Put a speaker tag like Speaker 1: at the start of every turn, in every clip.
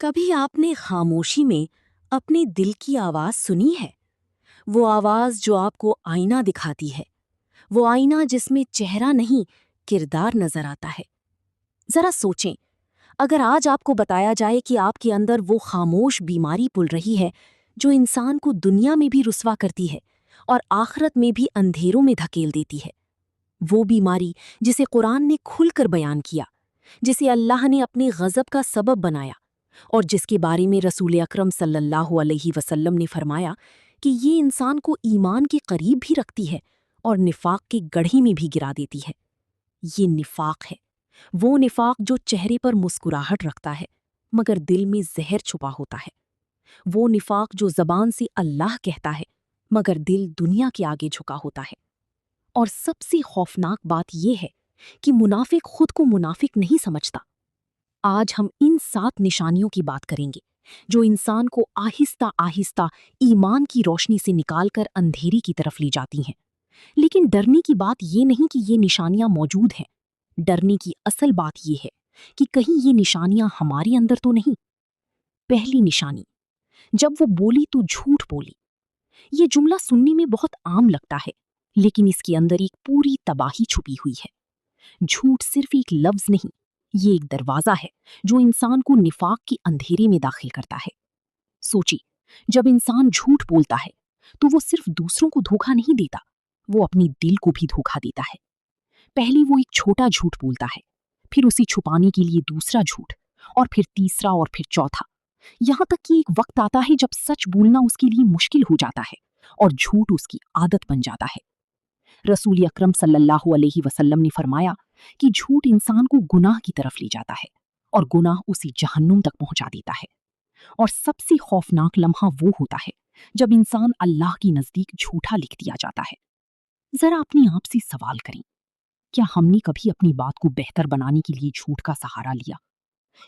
Speaker 1: کبھی آپ نے خاموشی میں اپنے دل کی آواز سنی ہے؟ وہ آواز جو آپ کو آئینہ دکھاتی ہے، وہ آئینہ جس میں چہرہ نہیں کردار نظر آتا ہے۔ ذرا سوچیں، اگر آج آپ کو بتایا جائے کہ آپ کے اندر وہ خاموش بیماری پل رہی ہے جو انسان کو دنیا میں بھی رسوا کرتی ہے اور آخرت میں بھی اندھیروں میں دھکیل دیتی ہے، وہ بیماری جسے قرآن نے کھل کر بیان کیا، جسے اللہ نے اپنے غضب کا سبب بنایا، اور جس کے بارے میں رسول اکرم صلی اللہ علیہ وسلم نے فرمایا کہ یہ انسان کو ایمان کے قریب بھی رکھتی ہے اور نفاق کے گڑھے میں بھی گرا دیتی ہے۔ یہ نفاق ہے، وہ نفاق جو چہرے پر مسکراہٹ رکھتا ہے مگر دل میں زہر چھپا ہوتا ہے، وہ نفاق جو زبان سے اللہ کہتا ہے مگر دل دنیا کے آگے جھکا ہوتا ہے۔ اور سب سے خوفناک بات یہ ہے کہ منافق خود کو منافق نہیں سمجھتا۔ آج ہم ان 7 نشانیوں کی بات کریں گے جو انسان کو آہستہ آہستہ ایمان کی روشنی سے نکال کر اندھیری کی طرف لی جاتی ہیں۔ لیکن ڈرنے کی بات یہ نہیں کہ یہ نشانیاں موجود ہیں، ڈرنے کی اصل بات یہ ہے کہ کہیں یہ نشانیاں ہمارے اندر تو نہیں۔ پہلی نشانی، جب وہ بولی تو جھوٹ بولی۔ یہ جملہ سننے میں بہت عام لگتا ہے، لیکن اس کے اندر ایک پوری تباہی چھپی ہوئی ہے۔ جھوٹ صرف ایک لفظ نہیں، یہ ایک دروازہ ہے جو انسان کو نفاق کے اندھیرے میں داخل کرتا ہے۔ سوچی، جب انسان جھوٹ بولتا ہے تو وہ صرف دوسروں کو دھوکہ نہیں دیتا، وہ اپنی دل کو بھی دھوکہ دیتا ہے۔ پہلے وہ ایک چھوٹا جھوٹ بولتا ہے، پھر اسے چھپانے کے لیے دوسرا جھوٹ، اور پھر تیسرا، اور پھر چوتھا، یہاں تک کہ ایک وقت آتا ہے جب سچ بولنا اس کے لیے مشکل ہو جاتا ہے اور جھوٹ اس کی عادت بن جاتا ہے۔ رسول اکرم صلی اللہ علیہ وسلم نے فرمایا کہ جھوٹ انسان کو گناہ کی طرف لے جاتا ہے اور گناہ اسے جہنم تک پہنچا دیتا ہے۔ اور سب سے خوفناک لمحہ وہ ہوتا ہے جب انسان اللہ کی نزدیک جھوٹا لکھ دیا جاتا ہے۔ ذرا اپنے آپ سے سوال کریں، کیا ہم نے کبھی اپنی بات کو بہتر بنانے کے لیے جھوٹ کا سہارا لیا؟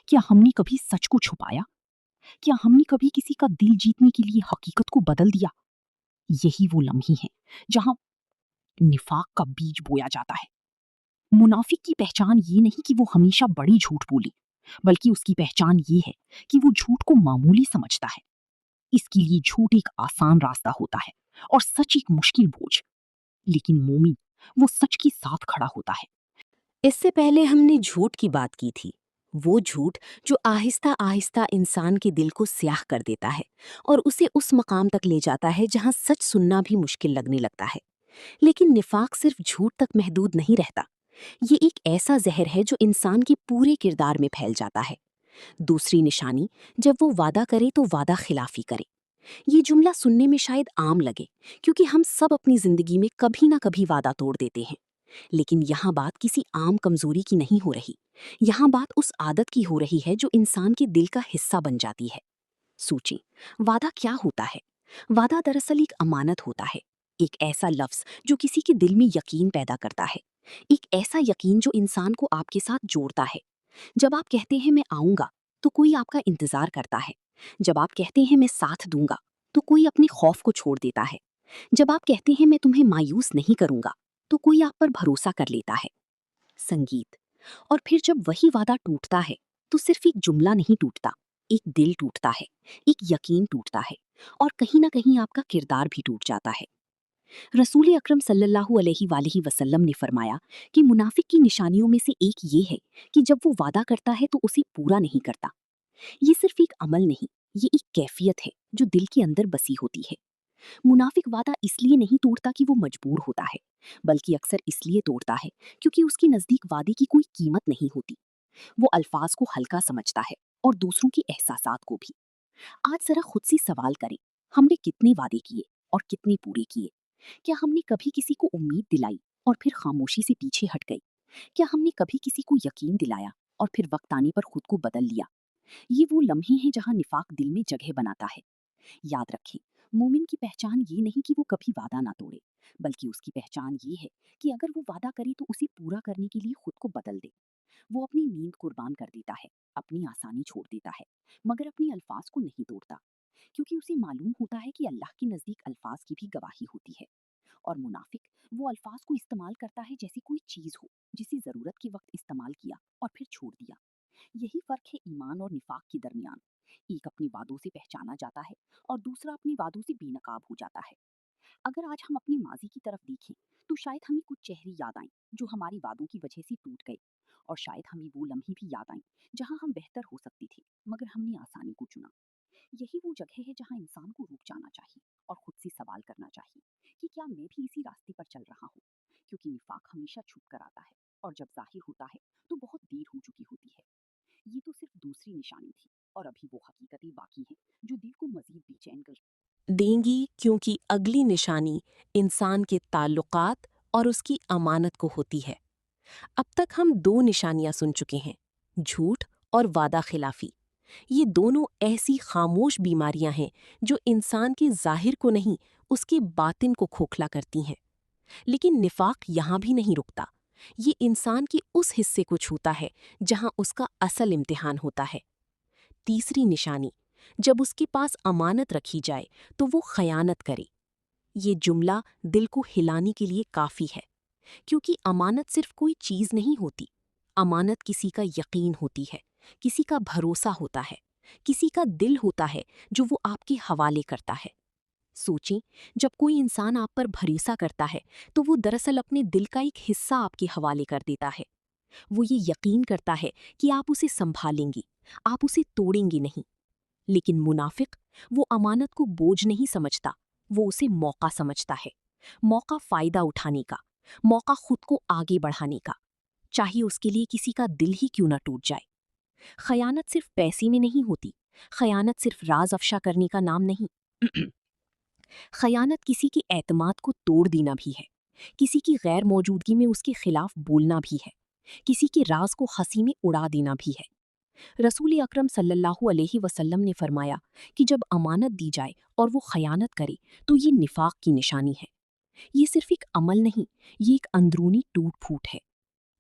Speaker 1: کیا ہم نے کبھی سچ کو چھپایا؟ کیا ہم نے کبھی کسی کا دل جیتنے کے لیے حقیقت کو بدل دیا؟ یہی وہ لمحے ہیں جہاں نفاق کا بیج بویا جاتا ہے۔ منافق کی پہچان یہ نہیں کہ وہ ہمیشہ بڑی جھوٹ بولے، بلکہ اس کی پہچان یہ ہے کہ وہ جھوٹ کو معمولی سمجھتا ہے۔ اس کے لیے جھوٹ ایک آسان راستہ ہوتا ہے اور سچ ایک مشکل بوجھ، لیکن مومن وہ سچ کے ساتھ کھڑا ہوتا ہے۔ اس سے پہلے ہم نے جھوٹ کی بات کی تھی، وہ جھوٹ جو آہستہ آہستہ انسان کے دل کو سیاہ کر دیتا ہے اور اسے اس مقام تک لے جاتا ہے جہاں سچ سننا بھی مشکل لگنے لگتا ہے۔ لیکن نفاق صرف جھوٹ تک محدود نہیں رہتا، یہ ایک ایسا زہر ہے جو انسان کے پورے کردار میں پھیل جاتا ہے۔ دوسری نشانی، جب وہ وعدہ کرے تو وعدہ خلافی کرے۔ یہ جملہ سننے میں شاید عام لگے کیونکہ ہم سب اپنی زندگی میں کبھی نہ کبھی وعدہ توڑ دیتے ہیں، لیکن یہاں بات کسی عام کمزوری کی نہیں ہو رہی، یہاں بات اس عادت کی ہو رہی ہے جو انسان کے دل کا حصہ بن جاتی ہے۔ سوچیں، وعدہ کیا ہوتا ہے؟ وعدہ دراصل ایک امانت ہوتا ہے، ایک ایسا لفظ جو کسی کے دل میں یقین پیدا کرتا ہے، ایک ایسا یقین جو انسان کو آپ کے ساتھ جوڑتا ہے۔ جب آپ کہتے ہیں میں آؤں گا تو کوئی آپ کا انتظار کرتا ہے، جب آپ کہتے ہیں میں ساتھ دوں گا تو کوئی اپنے خوف کو چھوڑ دیتا ہے، جب آپ کہتے ہیں میں تمہیں مایوس نہیں کروں گا تو کوئی آپ پر بھروسہ کر لیتا ہے۔ سنگیت، اور پھر جب وہی وعدہ ٹوٹتا ہے تو صرف ایک جملہ نہیں ٹوٹتا، ایک دل ٹوٹتا ہے، ایک یقین ٹوٹتا ہے، اور کہیں نہ کہیں آپ کا کردار بھی ٹوٹ جاتا ہے۔ رسول اکرم صلی اللہ علیہ وآلہ وسلم نے فرمایا کہ منافق کی نشانیوں میں سے ایک یہ ہے کہ جب وہ وعدہ کرتا ہے تو اسے پورا نہیں کرتا۔ یہ صرف ایک عمل نہیں، یہ ایک کیفیت ہے جو دل کے اندر بسی ہوتی ہے۔ منافق وعدہ اس لیے نہیں توڑتا کہ وہ مجبور ہوتا ہے، بلکہ اکثر اس لیے توڑتا ہے کیونکہ اس کے نزدیک وعدے کی کوئی قیمت نہیں ہوتی۔ وہ الفاظ کو ہلکا سمجھتا ہے اور دوسروں کے احساسات کو بھی۔ آج ذرا خود سے سوال کریں، ہم نے کتنے وعدے کیے اور کتنے پورے کیے؟ کیا ہم نے کبھی کسی کو امید دلائی اور پھر خاموشی سے پیچھے ہٹ گئی؟ کیا ہم نے کبھی کسی کو یقین دلایا اور پھر وقت آنے پر خود کو بدل لیا؟ یہ وہ لمحے ہیں جہاں نفاق دل میں جگہ بناتا ہے۔ یاد رکھیں، مومن کی پہچان یہ نہیں کہ وہ کبھی وعدہ نہ توڑے، بلکہ اس کی پہچان یہ ہے کہ اگر وہ وعدہ کرے تو اسے پورا کرنے کے لیے خود کو بدل دے۔ وہ اپنی نیند قربان کر دیتا ہے، اپنی آسانی چھوڑ دیتا ہے، مگر اپنی الفاظ کو نہیں توڑتا، کیونکہ اسے معلوم ہوتا ہے کہ اللہ کے نزدیک الفاظ کی بھی گواہی ہوتی ہے۔ اور منافق وہ الفاظ کو استعمال کرتا ہے جیسی کوئی چیز ہو جسے ضرورت کے وقت استعمال کیا اور پھر چھوڑ دیا۔ یہی فرق ہے ایمان اور نفاق کے درمیان۔
Speaker 2: ایک اپنے وعدوں سے پہچانا جاتا ہے اور دوسرا اپنے وعدوں سے بے نقاب ہو جاتا ہے۔ اگر آج ہم اپنے ماضی کی طرف دیکھیں تو شاید ہمیں کچھ چہرے یاد آئیں جو ہمارے وعدوں کی وجہ سے ٹوٹ گئے، اور شاید ہمیں وہ لمحے بھی یاد آئیں جہاں ہم بہتر ہو سکتے تھے مگر ہم نے آسانی کو چنا۔ یہی وہ جگہ ہے جہاں انسان کو رک جانا چاہیے اور خود سے سوال کرنا چاہیے کہ کیا میں بھی اسی راستے پر چل رہا ہوں؟ کیونکہ نفاق ہمیشہ چھپ کر آتا ہے اور جب ظاہر ہوتا ہے تو بہت دیر ہو چکی ہوتی ہے۔ یہ تو صرف دوسری نشانی تھی، اور ابھی وہ حقیقتیں باقی ہیں جو دل کو مزید بے چین کر
Speaker 1: دیں گی، کیونکہ اگلی نشانی انسان کے تعلقات اور اس کی امانت کو ہوتی ہے۔ اب تک ہم دو نشانیاں سن چکے ہیں، جھوٹ اور وعدہ خلافی۔ یہ دونوں ایسی خاموش بیماریاں ہیں جو انسان کے ظاہر کو نہیں، اس کے باطن کو کھوکھلا کرتی ہیں۔ لیکن نفاق یہاں بھی نہیں رکتا، یہ انسان کے اس حصے کو چھوتا ہے جہاں اس کا اصل امتحان ہوتا ہے۔ تیسری نشانی، جب اس کے پاس امانت رکھی جائے تو وہ خیانت کرے۔ یہ جملہ دل کو ہلانے کے لیے کافی ہے، کیونکہ امانت صرف کوئی چیز نہیں ہوتی۔ امانت کسی کا یقین ہوتی ہے، کسی کا بھروسہ ہوتا ہے، کسی کا دل ہوتا ہے جو وہ آپ کے حوالے کرتا ہے۔ سوچیں، جب کوئی انسان آپ پر بھروسہ کرتا ہے تو وہ دراصل اپنے دل کا ایک حصہ آپ کے حوالے کر دیتا ہے۔ وہ یہ یقین کرتا ہے کہ آپ اسے سنبھالیں گی، آپ اسے توڑیں گی نہیں۔ لیکن منافق، وہ امانت کو بوجھ نہیں سمجھتا، وہ اسے موقع سمجھتا ہے۔ موقع فائدہ اٹھانے کا، موقع خود کو آگے بڑھانے کا، چاہے اس کے لیے کسی کا دل ہی کیوں نہ ٹوٹ جائے۔ خیانت صرف پیسے میں نہیں ہوتی، خیانت صرف راز افشا کرنے کا نام نہیں۔ خیانت کسی کے اعتماد کو توڑ دینا بھی ہے، کسی کی غیر موجودگی میں اس کے خلاف بولنا بھی ہے، کسی کے راز کو ہنسی میں اڑا دینا بھی ہے۔ رسول اکرم صلی اللہ علیہ وسلم نے فرمایا کہ جب امانت دی جائے اور وہ خیانت کرے تو یہ نفاق کی نشانی ہے۔ یہ صرف ایک عمل نہیں، یہ ایک اندرونی ٹوٹ پھوٹ ہے۔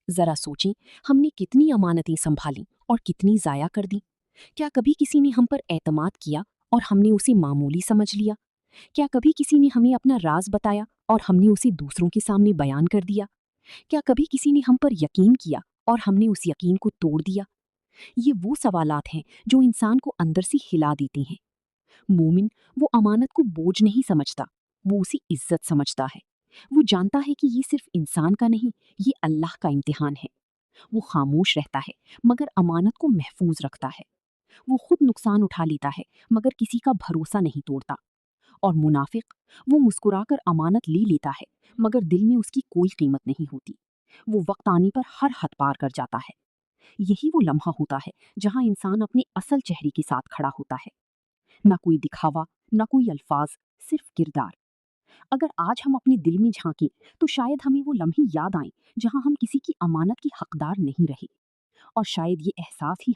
Speaker 1: ذرا سوچیں، ہم نے کتنی امانتیں سنبھالیں اور کتنی ضائع کر دیں؟ کیا کبھی کسی نے ہم پر اعتماد کیا اور ہم نے اسے معمولی سمجھ لیا؟ کیا کبھی کسی نے ہمیں اپنا راز بتایا اور ہم نے اسے دوسروں کے سامنے بیان کر دیا؟ کیا کبھی کسی نے ہم پر یقین کیا اور ہم نے اس یقین کو توڑ دیا؟ یہ وہ سوالات ہیں جو انسان کو اندر سے ہلا دیتے ہیں۔ مومن وہ امانت کو بوجھ نہیں سمجھتا، وہ اسے عزت سمجھتا ہے۔ وہ جانتا ہے کہ یہ صرف انسان کا نہیں، یہ اللہ کا امتحان ہے۔ وہ خاموش رہتا ہے مگر امانت کو محفوظ رکھتا ہے۔ وہ خود نقصان اٹھا لیتا ہے مگر کسی کا بھروسہ نہیں توڑتا۔ اور منافق، وہ مسکرا کر امانت لے لیتا ہے مگر دل میں اس کی کوئی قیمت نہیں ہوتی۔ وہ وقت آنے پر ہر حد پار کر جاتا ہے۔ یہی وہ لمحہ ہوتا ہے جہاں انسان اپنے اصل چہرے کے ساتھ کھڑا ہوتا ہے۔ نہ کوئی دکھاوا، نہ کوئی الفاظ، صرف کردار۔ اگر آج ہم اپنے دل میں جھانکیں تو شاید ہمیں وہ لمحے یاد آئیں جہاں ہم کسی کی امانت کی حقدار نہیں رہے، اور شاید یہ احساس ہی